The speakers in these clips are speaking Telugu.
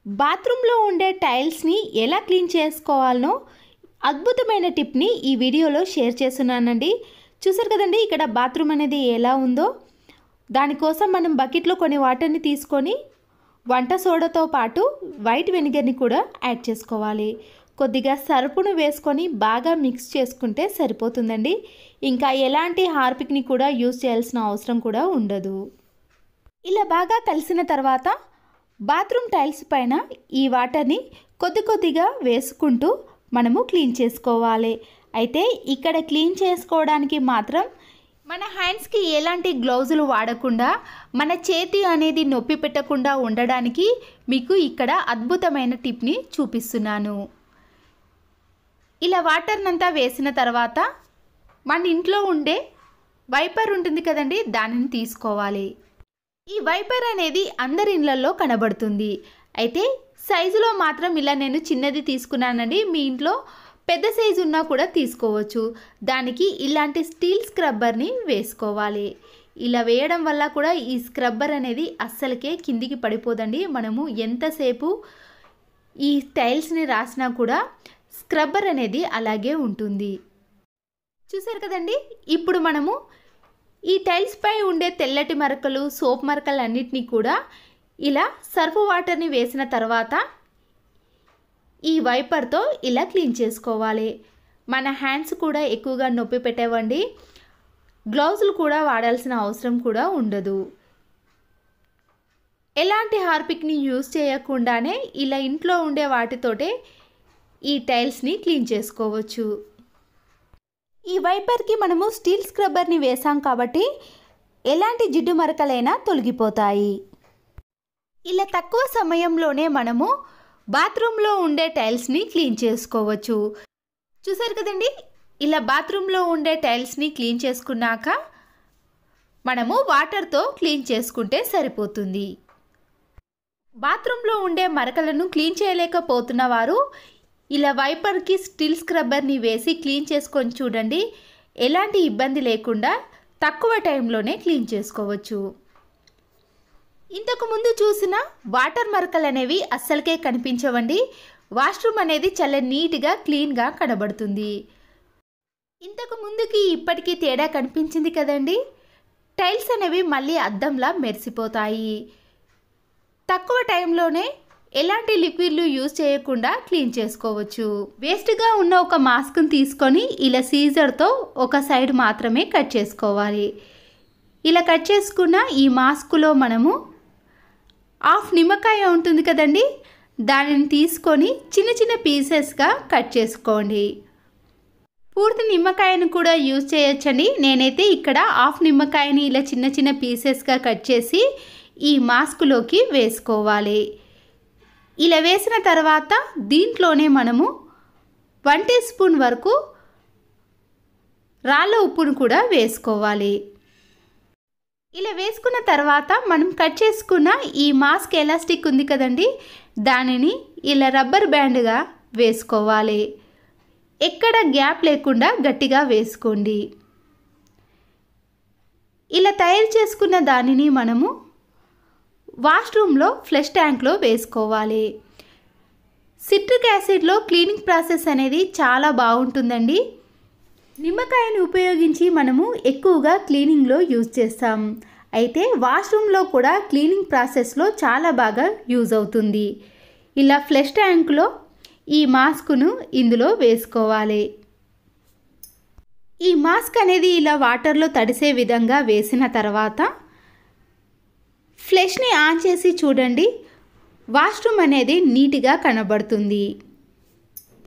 బాత్రూంలో ఉండే టైల్స్ని ఎలా క్లీన్ చేసుకోవాలనో అద్భుతమైన టిప్ని ఈ వీడియోలో షేర్ చేస్తున్నానండి. చూసారు కదండి ఇక్కడ బాత్రూమ్ అనేది ఎలా ఉందో. దానికోసం మనం బకెట్లో కొన్ని వాటర్ని తీసుకొని వంట సోడాతో పాటు వైట్ వెనిగర్ని కూడా యాడ్ చేసుకోవాలి. కొద్దిగా సర్పును వేసుకొని బాగా మిక్స్ చేసుకుంటే సరిపోతుందండి. ఇంకా ఎలాంటి హార్పిక్ని కూడా యూజ్ చేయాల్సిన అవసరం కూడా ఉండదు. ఇలా బాగా కలిసిన తర్వాత బాత్రూమ్ టైల్స్ పైన ఈ వాటర్ని కొద్దిగా వేసుకుంటూ మనము క్లీన్ చేసుకోవాలి. అయితే ఇక్కడ క్లీన్ చేసుకోవడానికి మాత్రం మన హ్యాండ్స్కి ఎలాంటి గ్లౌజులు వాడకుండా మన చేతి అనేది నొప్పి పెట్టకుండా ఉండడానికి మీకు ఇక్కడ అద్భుతమైన టిప్ని చూపిస్తున్నాను. ఇలా వాటర్నంతా వేసిన తర్వాత మన ఇంట్లో ఉండే వైపర్ ఉంటుంది కదండి, దానిని తీసుకోవాలి. ఈ వైపర్ అనేది అందరి ఇళ్లలో కనబడుతుంది. అయితే సైజులో మాత్రం ఇలా నేను చిన్నది తీసుకున్నానండి. మీ ఇంట్లో పెద్ద సైజు ఉన్నా కూడా తీసుకోవచ్చు. దానికి ఇలాంటి స్టీల్ స్క్రబ్బర్ని వేసుకోవాలి. ఇలా వేయడం వల్ల కూడా ఈ స్క్రబ్బర్ అనేది అస్సలకే కిందికి పడిపోదండి. మనము ఎంతసేపు ఈ టైల్స్ని రాసినా కూడా స్క్రబ్బర్ అనేది అలాగే ఉంటుంది. చూసారు కదండి, ఇప్పుడు మనము ఈ టైల్స్ పై ఉండే తెల్లటి మరకలు, సోప్ మరకలు అన్నిటినీ కూడా ఇలా సర్ఫ్ వాటర్ని వేసిన తర్వాత ఈ వైపర్తో ఇలా క్లీన్ చేసుకోవాలి. మన హ్యాండ్స్ కూడా ఎక్కువగా నొప్పి పెట్టేవండి. గ్లౌజులు కూడా వాడాల్సిన అవసరం కూడా ఉండదు. ఎలాంటి హార్పిక్ని యూజ్ చేయకుండానే ఇలా ఇంట్లో ఉండే వాటితోటే ఈ టైల్స్ని క్లీన్ చేసుకోవచ్చు. ఈ వైపర్కి మనము స్టీల్ స్క్రబ్బర్ని వేసాం కాబట్టి ఎలాంటి జిడ్డు మరకలైనా తొలగిపోతాయి. ఇలా తక్కువ సమయంలోనే మనము బాత్రూంలో ఉండే టైల్స్ని క్లీన్ చేసుకోవచ్చు. చూసారు కదండి, ఇలా బాత్రూంలో ఉండే టైల్స్ని క్లీన్ చేసుకున్నాక మనము వాటర్తో క్లీన్ చేసుకుంటే సరిపోతుంది. బాత్రూంలో ఉండే మరకలను క్లీన్ చేయలేకపోతున్న వారు ఇలా వైపర్కి స్టీల్ స్క్రబ్బర్ని వేసి క్లీన్ చేసుకొని చూడండి. ఎలాంటి ఇబ్బంది లేకుండా తక్కువ టైంలోనే క్లీన్ చేసుకోవచ్చు. ఇంతకు ముందు చూసిన వాటర్ మరకలు అనేవి అస్సలకే కనిపించవండి. వాష్రూమ్ అనేది చాలా నీట్గా క్లీన్గా కనబడుతుంది. ఇంతకు ముందుకి ఇప్పటికీ తేడా కనిపించింది కదండి. టైల్స్ అనేవి మళ్ళీ అద్దంలా మెరిసిపోతాయి. తక్కువ టైంలోనే ఎలాంటి లిక్విడ్లు యూజ్ చేయకుండా క్లీన్ చేసుకోవచ్చు. వేస్ట్గా ఉన్న ఒక మాస్క్ని తీసుకొని ఇలా సీజర్తో ఒక సైడ్ మాత్రమే కట్ చేసుకోవాలి. ఇలా కట్ చేసుకున్న ఈ మాస్కులో మనము హాఫ్ నిమ్మకాయ ఉంటుంది కదండి, దానిని తీసుకొని చిన్న చిన్న పీసెస్గా కట్ చేసుకోండి. పూర్తి నిమ్మకాయను కూడా యూజ్ చేయొచ్చండి. నేనైతే ఇక్కడ హాఫ్ నిమ్మకాయని ఇలా చిన్న చిన్న పీసెస్గా కట్ చేసి ఈ మాస్కులోకి వేసుకోవాలి. ఇలా వేసిన తర్వాత దీంట్లోనే మనము 1 టీ స్పూన్ వరకు రాళ్ళ ఉప్పును కూడా వేసుకోవాలి. ఇలా వేసుకున్న తర్వాత మనం కట్ చేసుకున్న ఈ మాస్క్ ఎలాస్టిక్ ఉంది కదండి, దానిని ఇలా రబ్బర్ బ్యాండ్గా వేసుకోవాలి. ఎక్కడ గ్యాప్ లేకుండా గట్టిగా వేసుకోండి. ఇలా తయారు చేసుకున్న దానిని మనము వాష్రూమ్లో ఫ్లష్ ట్యాంక్లో వేసుకోవాలి. సిట్రిక్ యాసిడ్లో క్లీనింగ్ ప్రాసెస్ అనేది చాలా బాగుంటుందండి. నిమ్మకాయను ఉపయోగించి మనము ఎక్కువగా క్లీనింగ్లో యూజ్ చేస్తాం. అయితే వాష్రూమ్లో కూడా క్లీనింగ్ ప్రాసెస్లో చాలా బాగా యూజ్ అవుతుంది. ఇలా ఫ్లష్ ట్యాంక్లో ఈ మాస్క్ను ఇందులో వేసుకోవాలి. ఈ మాస్క్ అనేది ఇలా వాటర్లో తడిసే విధంగా వేసిన తర్వాత ఫ్లష్ని ఆన్ చేసి చూడండి. వాష్రూమ్ అనేది నీట్గా కనబడుతుంది.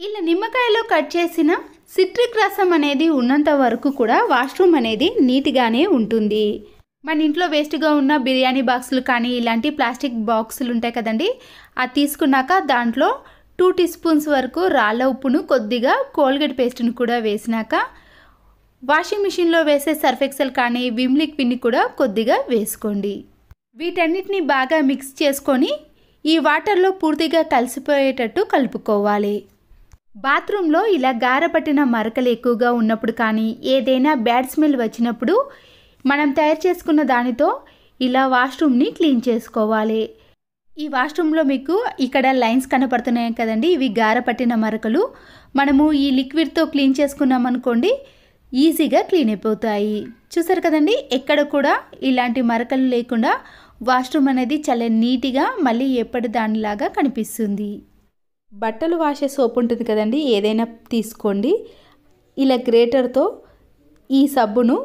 ఇలా నిమ్మకాయలో కట్ చేసిన సిట్రిక్ రసం అనేది ఉన్నంత వరకు కూడా వాష్రూమ్ అనేది నీట్గానే ఉంటుంది. మన ఇంట్లో వేస్ట్గా ఉన్న బిర్యానీ బాక్సులు కానీ ఇలాంటి ప్లాస్టిక్ బాక్సులు ఉంటాయి కదండి, అది తీసుకున్నాక దాంట్లో 2 టీ స్పూన్స్ వరకు రాళ్ళ ఉప్పును, కొద్దిగా కోల్గేట్ పేస్ట్ను కూడా వేసినాక వాషింగ్ మిషన్లో వేసే సర్ఫ్ ఎక్సెల్ కానీ విమ్ లిక్విడ్ని కూడా కొద్దిగా వేసుకోండి. వీటన్నిటిని బాగా మిక్స్ చేసుకొని ఈ వాటర్లో పూర్తిగా కలిసిపోయేటట్టు కలుపుకోవాలి. బాత్రూంలో ఇలా గారపట్టిన మరకలు ఎక్కువగా ఉన్నప్పుడు కానీ ఏదైనా బ్యాడ్ స్మెల్ వచ్చినప్పుడు మనం తయారు చేసుకున్న దానితో ఇలా వాష్రూమ్ని క్లీన్ చేసుకోవాలి. ఈ వాష్రూమ్లో మీకు ఇక్కడ లైన్స్ కనపడుతున్నాయి కదండి, ఇవి గార పట్టిన మరకలు. మనము ఈ లిక్విడ్తో క్లీన్ చేసుకున్నాం అనుకోండి, ఈజీగా క్లీన్ అయిపోతాయి. చూసారు కదండి, ఎక్కడ కూడా ఇలాంటి మరకలు లేకుండా వాష్రూమ్ అనేది చాలా నీట్గా మళ్ళీ ఎప్పటి దానిలాగా కనిపిస్తుంది. బట్టలు వాషే సోప్ ఉంటుంది కదండి, ఏదైనా తీసుకోండి. ఇలా గ్రేటర్తో ఈ సబ్బును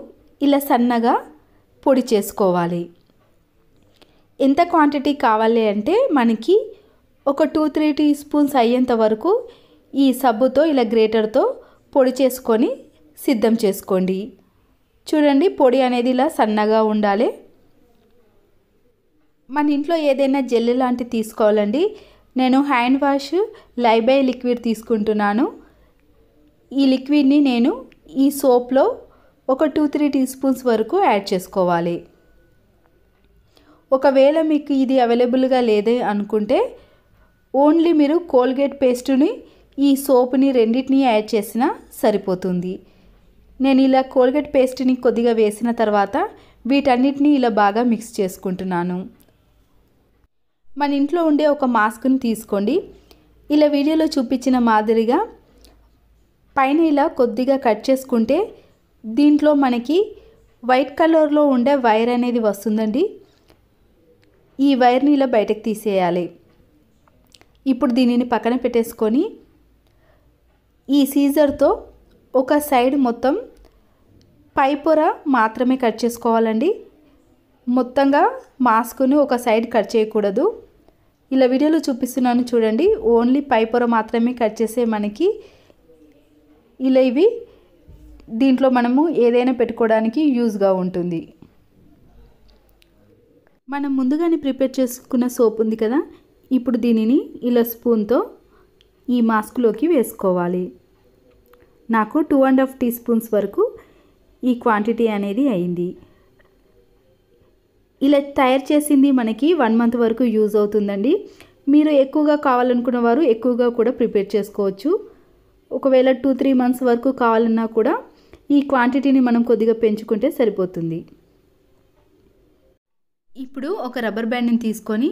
ఇలా సన్నగా పొడి చేసుకోవాలి. ఎంత క్వాంటిటీ కావాలి అంటే మనకి ఒక 2-3 టీ స్పూన్స్ అయ్యేంత వరకు ఈ సబ్బుతో ఇలా గ్రేటర్తో పొడి చేసుకొని సిద్ధం చేసుకోండి. చూడండి, పొడి అనేది ఇలా సన్నగా ఉండాలి. మన ఇంట్లో ఏదైనా జెల్ లాంటివి తీసుకోవాలండి. నేను హ్యాండ్ వాష్ లైబాయ్ లిక్విడ్ తీసుకుంటున్నాను. ఈ లిక్విడ్ని నేను ఈ సోప్లో ఒక 2-3 టీ స్పూన్స్ వరకు యాడ్ చేసుకోవాలి. ఒకవేళ మీకు ఇది అవైలబుల్గా లేదే అనుకుంటే ఓన్లీ మీరు కోల్గేట్ పేస్టుని ఈ సోప్ని రెండింటిని యాడ్ చేసినా సరిపోతుంది. నేను ఇలా కోల్గేట్ పేస్ట్ని కొద్దిగా వేసిన తర్వాత వీటన్నిటిని ఇలా బాగా మిక్స్ చేసుకుంటున్నాను. మన ఇంట్లో ఉండే ఒక మాస్క్ని తీసుకోండి. ఇలా వీడియోలో చూపించిన మాదిరిగా పైన ఇలా కొద్దిగా కట్ చేసుకుంటే దీంట్లో మనకి వైట్ కలర్లో ఉండే వైర్ అనేది వస్తుందండి. ఈ వైర్ని ఇలా బయటకు తీసేయాలి. ఇప్పుడు దీనిని పక్కన పెట్టేసుకొని ఈ సీజర్తో ఒక సైడ్ మొత్తం పై పొర మాత్రమే కట్ చేసుకోవాలండి. మొత్తంగా మాస్క్ను ఒక సైడ్ కట్ చేయకూడదు. ఇలా వీడియోలో చూపిస్తున్నాను చూడండి, ఓన్లీ పై పొర మాత్రమే కట్ చేసే మనకి ఇలా ఇవి దీంట్లో మనము ఏదైనా పెట్టుకోవడానికి యూజ్గా ఉంటుంది. మనం ముందుగానే ప్రిపేర్ చేసుకున్న సోప్ ఉంది కదా, ఇప్పుడు దీనిని ఇలా స్పూన్తో ఈ మాస్క్లోకి వేసుకోవాలి. నాకు 2.5 టీ స్పూన్స్ వరకు ఈ క్వాంటిటీ అనేది అయింది. ఇలా తయారు చేసింది మనకి 1 మంత్ వరకు యూజ్ అవుతుందండి. మీరు ఎక్కువగా కావాలనుకున్న వారు ఎక్కువగా కూడా ప్రిపేర్ చేసుకోవచ్చు. ఒకవేళ 2-3 మంత్స్ వరకు కావాలన్నా కూడా ఈ క్వాంటిటీని మనం కొద్దిగా పెంచుకుంటే సరిపోతుంది. ఇప్పుడు ఒక రబ్బర్ బ్యాండ్ని తీసుకొని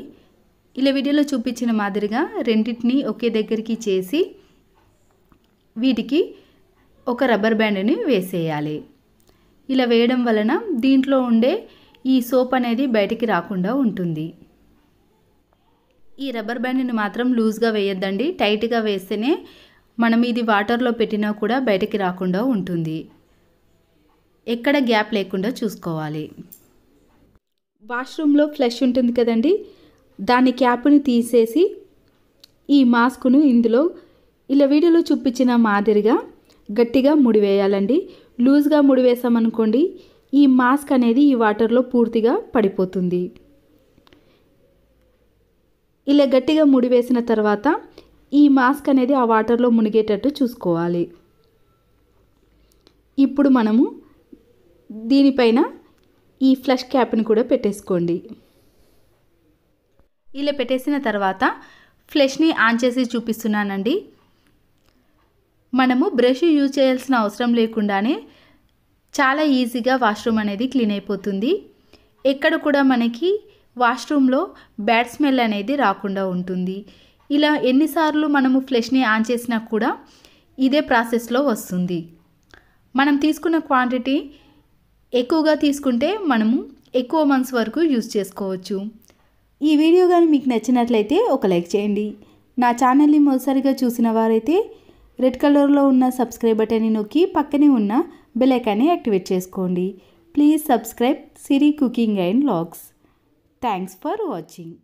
ఇలా వీడియోలో చూపించిన మాదిరిగా రెండింటిని ఒకే దగ్గరికి చేసి వీటికి ఒక రబ్బర్ బ్యాండ్ని వేసేయాలి. ఇలా వేయడం వలన దీంట్లో ఉండే ఈ సోప్ అనేది బయటికి రాకుండా ఉంటుంది. ఈ రబ్బర్ బ్యాండ్ని మాత్రం లూజ్గా వేయొద్దండి, టైట్గా వేస్తేనే మనం ఇది వాటర్లో పెట్టినా కూడా బయటికి రాకుండా ఉంటుంది. ఎక్కడ గ్యాప్ లేకుండా చూసుకోవాలి. వాష్రూమ్లో ఫ్లష్ ఉంటుంది కదండి, దాని క్యాప్ని తీసేసి ఈ మాస్క్ను ఇందులో ఇలా వీడియోలో చూపించిన మాదిరిగా గట్టిగా ముడివేయాలండి. లూజ్గా ముడివేసామనుకోండి ఈ మాస్క్ అనేది ఈ వాటర్లో పూర్తిగా పడిపోతుంది. ఇలా గట్టిగా ముడివేసిన తర్వాత ఈ మాస్క్ అనేది ఆ వాటర్లో మునిగేటట్టు చూసుకోవాలి. ఇప్పుడు మనము దీనిపైన ఈ ఫ్లష్ క్యాప్ని కూడా పెట్టేసుకోండి. ఇలా పెట్టేసిన తర్వాత ఫ్లష్ని ఆన్ చేసి చూపిస్తున్నానండి. మనము బ్రష్ యూజ్ చేయాల్సిన అవసరం లేకుండానే చాలా ఈజీగా వాష్రూమ్ అనేది క్లీన్ అయిపోతుంది. ఎక్కడ కూడా మనకి వాష్రూమ్లో బ్యాడ్ స్మెల్ అనేది రాకుండా ఉంటుంది. ఇలా ఎన్నిసార్లు మనము ఫ్లష్ని ఆన్ చేసినా కూడా ఇదే ప్రాసెస్లో వస్తుంది. మనం తీసుకున్న క్వాంటిటీ ఎక్కువగా తీసుకుంటే మనము ఎక్కువ మంత్స్ వరకు యూజ్ చేసుకోవచ్చు. ఈ వీడియో కానీ మీకు నచ్చినట్లయితే ఒక లైక్ చేయండి. నా ఛానల్ని మొదటిసారిగా చూసిన వారైతే రెడ్ కలర్లో ఉన్న సబ్స్క్రైబ్ బటన్ని నొక్కి పక్కనే ఉన్న బెల్ ఐకాన్ని యాక్టివేట్ చేసుకోండి. Please subscribe Siri cooking and vlogs. Thanks for watching.